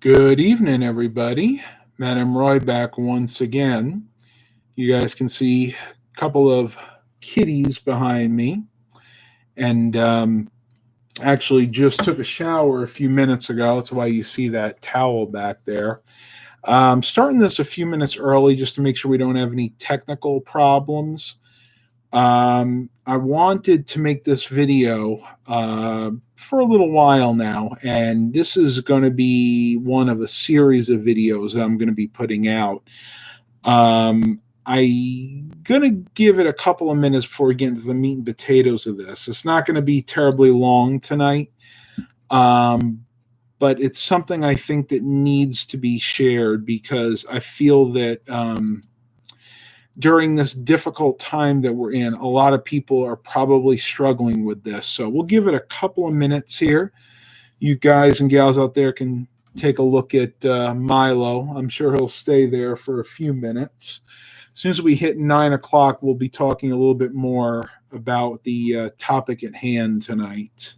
Good evening, everybody. Madam Roy back once again. You guys can see a couple of kitties behind me, and actually just took a shower a few minutes ago. That's why you see that towel back there. Starting this a few minutes early just to make sure we don't have any technical problems. I wanted to make this video for a little while now, and this is going to be one of a series of videos that I'm going to be putting out. I'm going to give it a couple of minutes before we get into the meat and potatoes of this. It's not going to be terribly long tonight, but it's something I think that needs to be shared because I feel that during this difficult time that we're in, a lot of people are probably struggling with this. So we'll give it a couple of minutes here. You guys and gals out there can take a look at Milo. I'm sure he'll stay there for a few minutes. As soon as we hit 9 o'clock, we'll be talking a little bit more about the topic at hand tonight.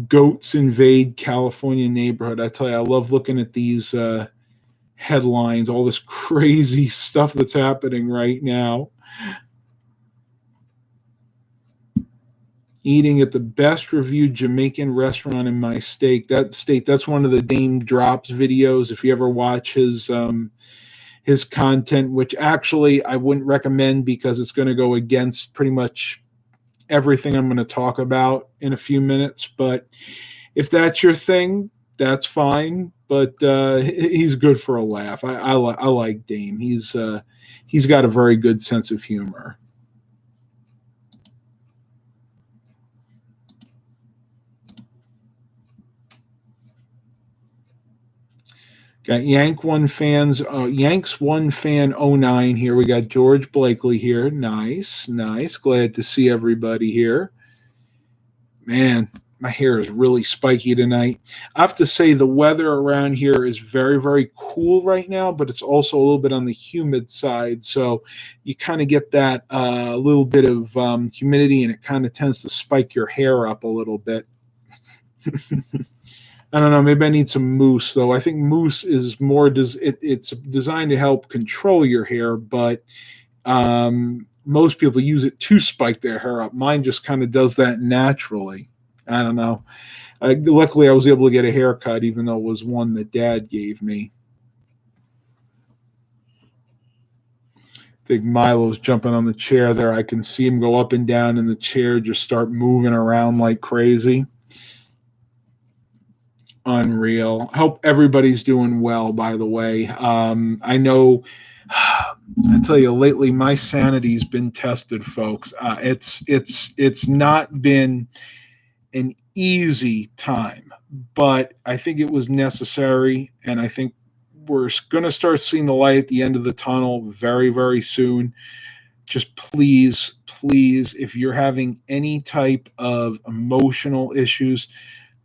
Goats invade California neighborhood. I tell you, I love looking at these headlines, all this crazy stuff that's happening right now. Eating at the best reviewed Jamaican restaurant in my state. That's one of the Dame Drops videos. If you ever watch his content, which actually I wouldn't recommend because it's going to go against pretty much everything I'm going to talk about in a few minutes. But if that's your thing, that's fine. But he's good for a laugh. I like Dame. He's got a very good sense of humor. Got Yanks One Fan 09 here. We got George Blakely here. Nice. Glad to see everybody here. Man, my hair is really spiky tonight. I have to say the weather around here is very, very cool right now, but it's also a little bit on the humid side. So you kind of get that little bit of humidity, and it kind of tends to spike your hair up a little bit. I don't know. Maybe I need some mousse, though. I think mousse is more it's designed to help control your hair, but most people use it to spike their hair up. Mine just kind of does that naturally. I don't know. Luckily, I was able to get a haircut, even though it was one that Dad gave me. I think Milo's jumping on the chair there. I can see him go up and down in the chair, just start moving around like crazy. Unreal. I hope everybody's doing well, by the way. I know, I tell you, lately my sanity's been tested, folks. It's not been an easy time, but I think it was necessary, and I think we're going to start seeing the light at the end of the tunnel very, very soon. Just please, if you're having any type of emotional issues,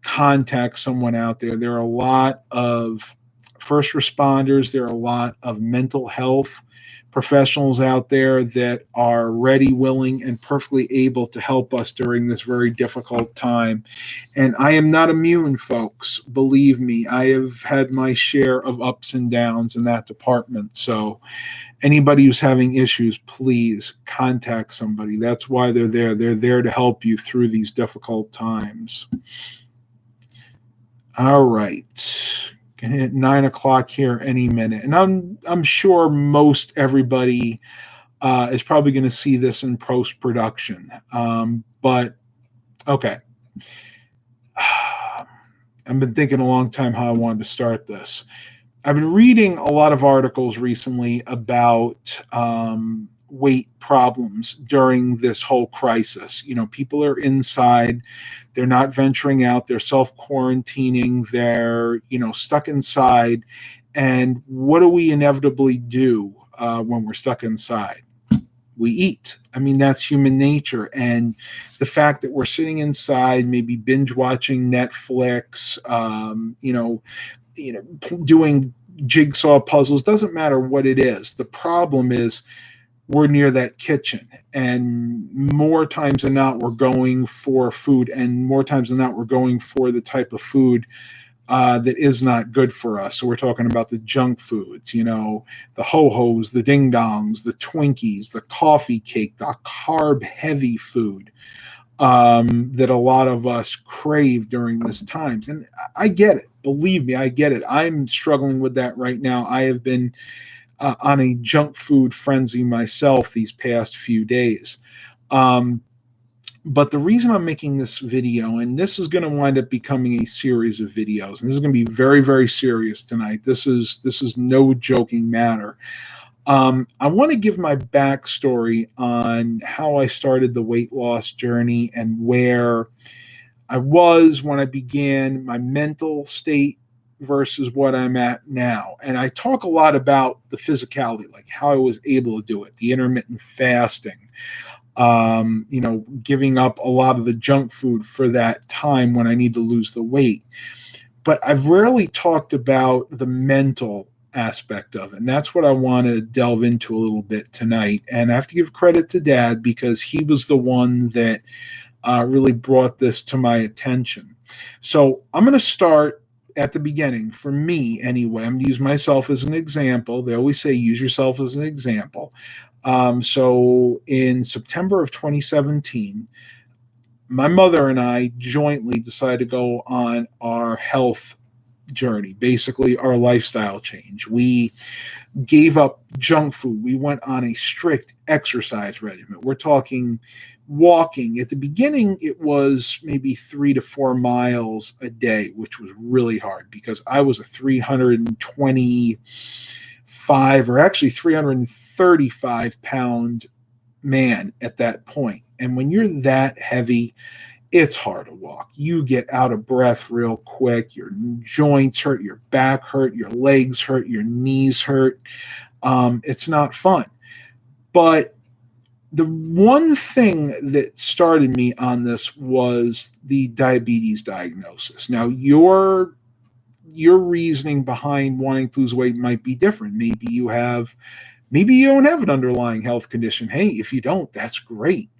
contact someone out there. There are a lot of first responders. There are a lot of mental health professionals out there that are ready, willing, and perfectly able to help us during this very difficult time. And I am not immune, folks. Believe me, I have had my share of ups and downs in that department. So anybody who's having issues, please contact somebody. That's why they're there. They're there to help you through these difficult times. All right. Gonna hit 9 o'clock here any minute. And I'm sure most everybody is probably going to see this in post-production. But okay. I've been thinking a long time how I wanted to start this. I've been reading a lot of articles recently about weight problems during this whole crisis. You know, people are inside. They're not venturing out. They're self-quarantining. They're, stuck inside. And what do we inevitably do when we're stuck inside? We eat. I mean, that's human nature. And the fact that we're sitting inside, maybe binge watching Netflix, doing jigsaw puzzles, doesn't matter what it is. The problem is we're near that kitchen, and more times than not we're going for food, and more times than not we're going for the type of food that is not good for us. So we're talking about the junk foods, the ho-hos, the ding-dongs, the Twinkies, the coffee cake, the carb-heavy food that a lot of us crave during this times. And I get it. Believe me, I get it. I'm struggling with that right now. I have been on a junk food frenzy myself these past few days. But the reason I'm making this video, and this is going to wind up becoming a series of videos, and this is going to be very, very serious tonight. This is no joking matter. I want to give my backstory on how I started the weight loss journey and where I was when I began, my mental state versus what I'm at now. And I talk a lot about the physicality, like how I was able to do it, the intermittent fasting, giving up a lot of the junk food for that time when I need to lose the weight. But I've rarely talked about the mental aspect of it. And that's what I want to delve into a little bit tonight. And I have to give credit to Dad because he was the one that really brought this to my attention. So I'm going to start at the beginning. For me, anyway, I'm going to use myself as an example. They always say use yourself as an example. So in September of 2017, my mother and I jointly decided to go on our health journey, basically our lifestyle change. We gave up junk food. We went on a strict exercise regimen. We're talking walking. At the beginning, it was maybe 3 to 4 miles a day, which was really hard because I was a 325 or actually 335 pound man at that point. And when you're that heavy, it's hard to walk. You get out of breath real quick. Your joints hurt, your back hurt, your legs hurt, your knees hurt. It's not fun. But the one thing that started me on this was the diabetes diagnosis. Now, your reasoning behind wanting to lose weight might be different. Maybe you don't have an underlying health condition. Hey, if you don't, that's great.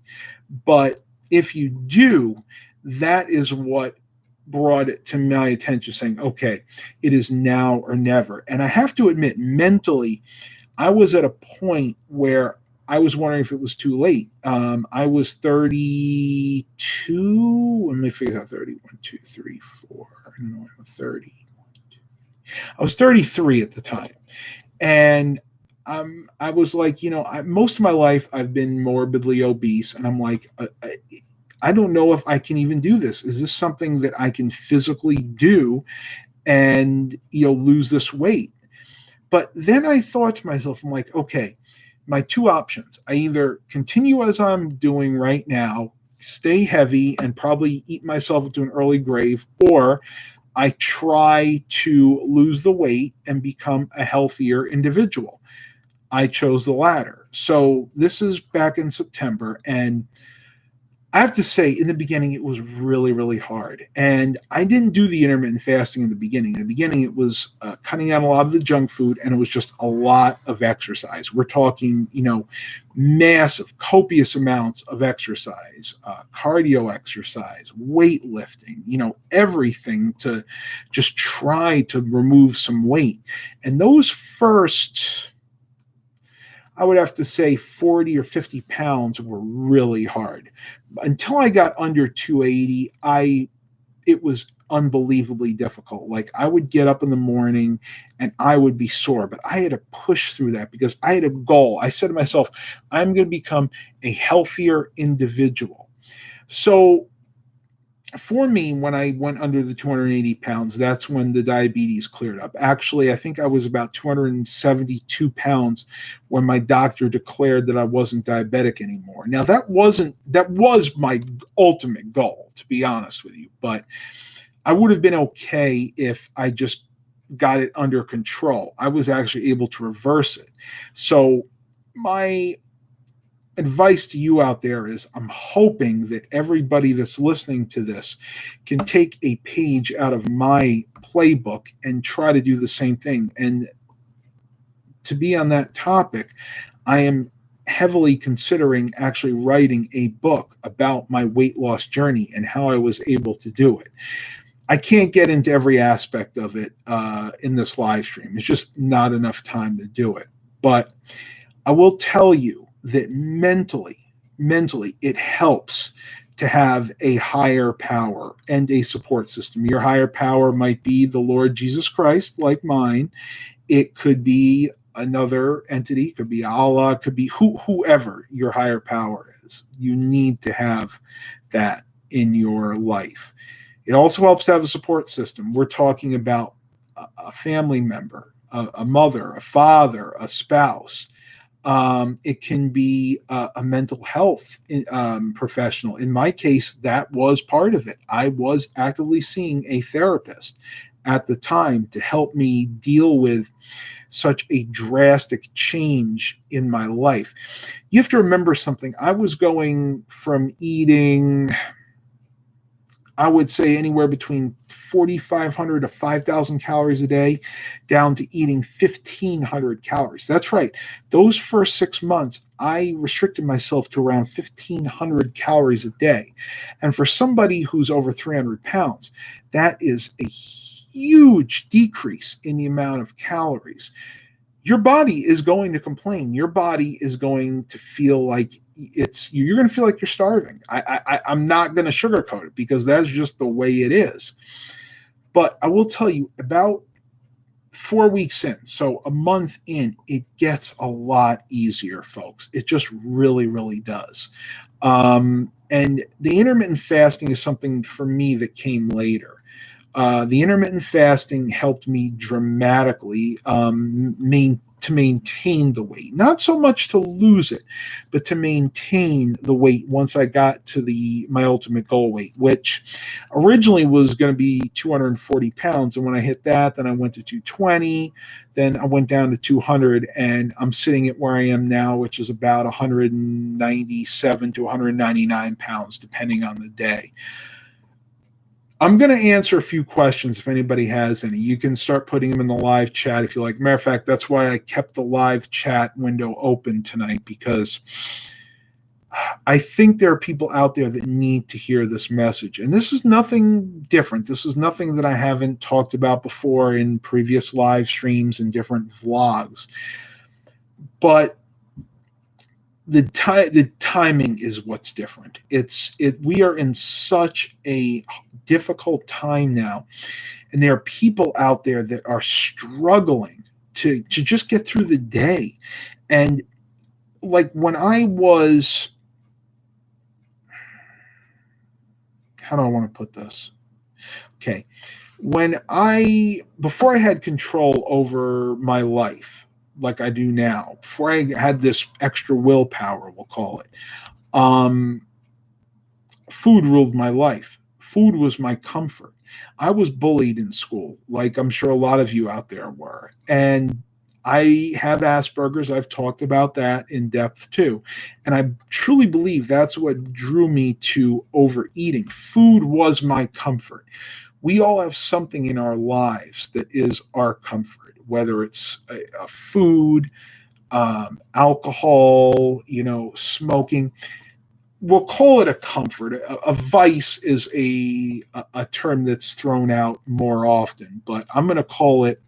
But if you do, that is what brought it to my attention, saying, okay, it is now or never. And I have to admit, mentally, I was at a point where I was wondering if it was too late. I was 32. Let me figure out 30. 1, 2, 3, 4. I don't know. I'm 30. I was 33 at the time. And I was like, most of my life I've been morbidly obese, and I'm like, I don't know if I can even do this. Is this something that I can physically do and lose this weight? But then I thought to myself, I'm like, okay, my two options: I either continue as I'm doing right now, stay heavy, and probably eat myself into an early grave, or I try to lose the weight and become a healthier individual. I chose the latter. So this is back in September, and I have to say, in the beginning, it was really, really hard. And I didn't do the intermittent fasting in the beginning. In the beginning, it was cutting out a lot of the junk food, and it was just a lot of exercise. We're talking, massive, copious amounts of exercise, cardio exercise, weightlifting, everything to just try to remove some weight. And those first, I would have to say 40 or 50 pounds were really hard. Until I got under 280, it was unbelievably difficult. Like, I would get up in the morning and I would be sore, but I had to push through that because I had a goal. I said to myself, I'm going to become a healthier individual. So for me, when I went under the 280 pounds, that's when the diabetes cleared up. Actually, I think I was about 272 pounds when my doctor declared that I wasn't diabetic anymore. Now, that was my ultimate goal, to be honest with you, but I would have been okay if I just got it under control. I was actually able to reverse it. So my advice to you out there is, I'm hoping that everybody that's listening to this can take a page out of my playbook and try to do the same thing. And to be on that topic, I am heavily considering actually writing a book about my weight loss journey and how I was able to do it. I can't get into every aspect of it in this live stream. It's just not enough time to do it. But I will tell you that mentally, it helps to have a higher power and a support system. Your higher power might be the Lord Jesus Christ, like mine. It could be another entity, could be Allah, could be whoever your higher power is. You need to have that in your life. It also helps to have a support system. We're talking about a family member, a mother, a father, a spouse. It can be a mental health professional. In my case, that was part of it. I was actively seeing a therapist at the time to help me deal with such a drastic change in my life. You have to remember something. I was going from eating, I would say, anywhere between 4,500 to 5,000 calories a day down to eating 1,500 calories. That's right. Those first 6 months, I restricted myself to around 1,500 calories a day. And for somebody who's over 300 pounds, that is a huge decrease in the amount of calories. Your body is going to complain. Your body is going to feel like you're going to feel like you're starving. I'm not going to sugarcoat it because that's just the way it is. But I will tell you, about 4 weeks in, so a month in, it gets a lot easier, folks. It just really, really does. And the intermittent fasting is something for me that came later. The intermittent fasting helped me dramatically to maintain the weight. Not so much to lose it, but to maintain the weight once I got to my ultimate goal weight, which originally was going to be 240 pounds. And when I hit that, then I went to 220. Then I went down to 200, and I'm sitting at where I am now, which is about 197 to 199 pounds, depending on the day. I'm going to answer a few questions if anybody has any. You can start putting them in the live chat if you like. Matter of fact, that's why I kept the live chat window open tonight, because I think there are people out there that need to hear this message. And this is nothing different. This is nothing that I haven't talked about before in previous live streams and different vlogs. But the timing is what's different. We are in such a difficult time now, and there are people out there that are struggling to just get through the day. And like when I was, how do I want to put this? Okay. Before I had control over my life, like I do now, before I had this extra willpower, we'll call it, food ruled my life. Food was my comfort. I was bullied in school, like I'm sure a lot of you out there were. And I have Asperger's. I've talked about that in depth too. And I truly believe that's what drew me to overeating. Food was my comfort. We all have something in our lives that is our comfort, whether it's a food, alcohol, smoking. We'll call it a comfort. A vice is a term that's thrown out more often, but I'm going to call it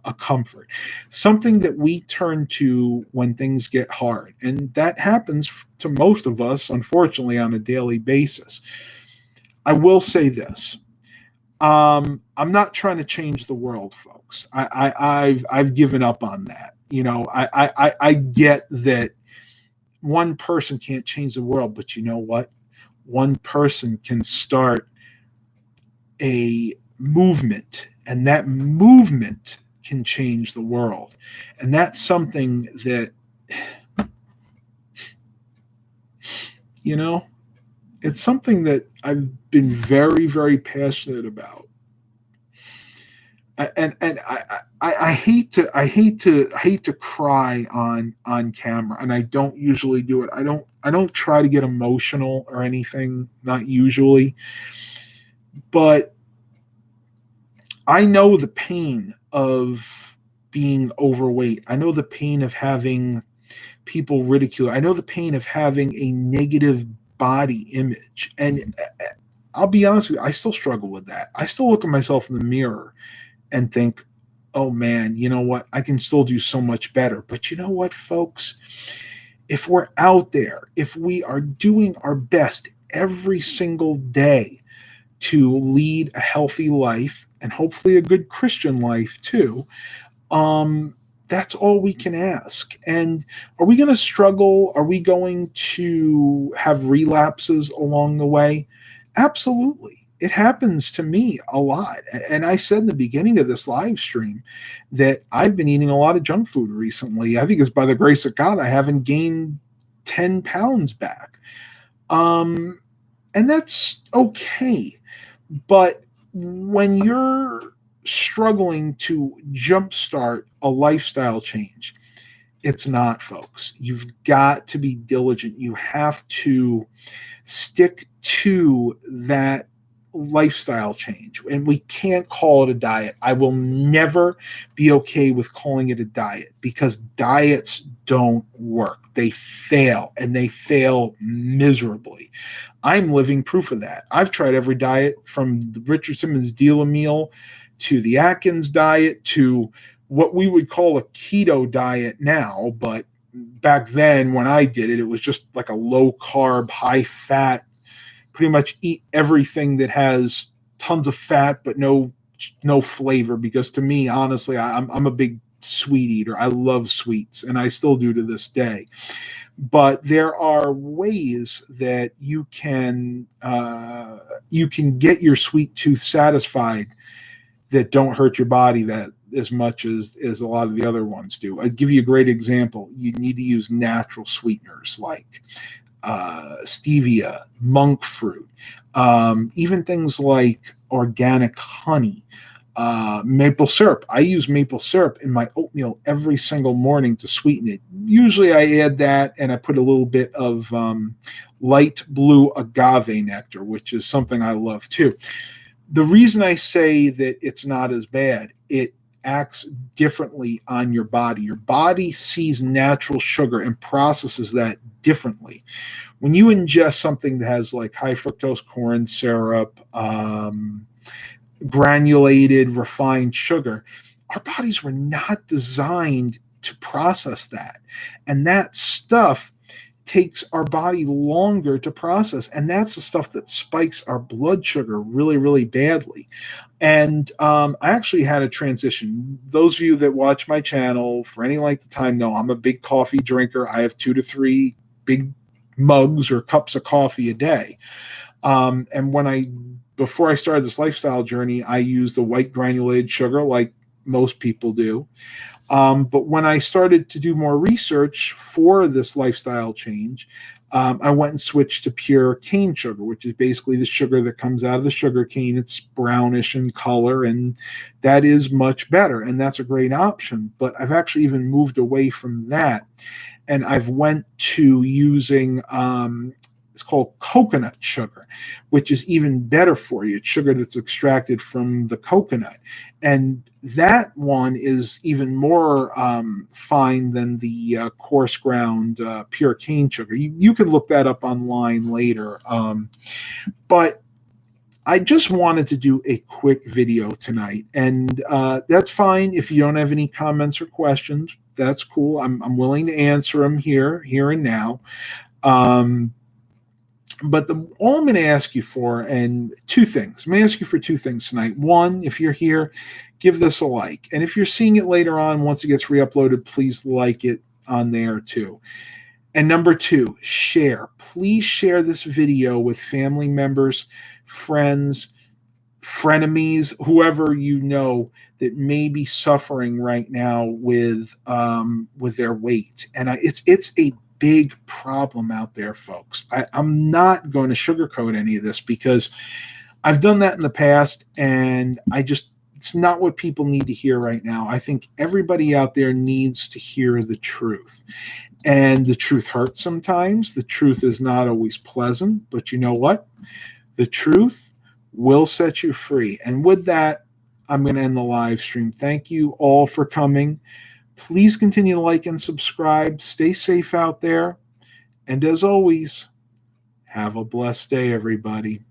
a comfort, something that we turn to when things get hard. And that happens to most of us, unfortunately, on a daily basis. I will say this. I'm not trying to change the world, folks. I've given up on that. I get that one person can't change the world, but you know what? One person can start a movement, and that movement can change the world. And that's something that, it's something that I've been very, very passionate about. And I hate to cry on camera, and I don't usually do it. I don't try to get emotional or anything, not usually. But I know the pain of being overweight. I know the pain of having people ridicule. I know the pain of having a negative body image. And I'll be honest with you, I still struggle with that. I still look at myself in the mirror and think, oh man, you know what? I can still do so much better. But you know what, folks? If we're out there, if we are doing our best every single day to lead a healthy life and hopefully a good Christian life too, that's all we can ask. And are we going to struggle? Are we going to have relapses along the way? Absolutely. It happens to me a lot. And I said in the beginning of this live stream that I've been eating a lot of junk food recently. I think it's by the grace of God I haven't gained 10 pounds back. And that's okay. But when you're struggling to jumpstart a lifestyle change, it's not, folks. You've got to be diligent. You have to stick to that lifestyle change, and we can't call it a diet. I will never be okay with calling it a diet because diets don't work. They fail, and they fail miserably. I'm living proof of that. I've tried every diet from the Richard Simmons Deal Meal to the Atkins diet to what we would call a keto diet now, but back then when I did it, it was just like a low carb, high fat, pretty much eat everything that has tons of fat but no flavor, because to me, honestly, I'm a big sweet eater. I love sweets, and I still do to this day. But there are ways that you can get your sweet tooth satisfied that don't hurt your body that as much as a lot of the other ones do. I'd give you a great example. You need to use natural sweeteners like stevia, monk fruit, even things like organic honey, maple syrup. I use maple syrup in my oatmeal every single morning to sweeten it. Usually I add that and I put a little bit of light blue agave nectar, which is something I love too. The reason I say that it's not as bad, it acts differently on your body. Your body sees natural sugar and processes that differently. When you ingest something that has like high fructose corn syrup, granulated refined sugar, our bodies were not designed to process that. And that stuff takes our body longer to process. And that's the stuff that spikes our blood sugar really, really badly. And I actually had a transition. Those of you that watch my channel for any length of time know I'm a big coffee drinker. I have 2 to 3 big mugs or cups of coffee a day. And before I started this lifestyle journey, I used the white granulated sugar like most people do. But when I started to do more research for this lifestyle change, I went and switched to pure cane sugar, which is basically the sugar that comes out of the sugar cane. It's brownish in color, and that is much better. And that's a great option. But I've actually even moved away from that. And I've went to using it's called coconut sugar, which is even better for you. It's sugar that's extracted from the coconut. And that one is even more fine than the coarse ground pure cane sugar. You can look that up online later. But I just wanted to do a quick video tonight. And that's fine if you don't have any comments or questions. That's cool. I'm willing to answer them here and now. But all I'm going to ask you for, and 2 things. I'm going to ask you for 2 things tonight. One, if you're here, give this a like. And if you're seeing it later on, once it gets re-uploaded, please like it on there too. And number 2, share. Please share this video with family members, friends, frenemies, whoever you know that may be suffering right now with their weight. And it's a big problem out there, folks. I'm not going to sugarcoat any of this because I've done that in the past, and it's not what people need to hear right now. I think everybody out there needs to hear the truth. And the truth hurts sometimes. The truth is not always pleasant, but you know what? The truth will set you free. And with that, I'm going to end the live stream. Thank you all for coming. Please continue to like and subscribe. Stay safe out there. And as always, have a blessed day, everybody.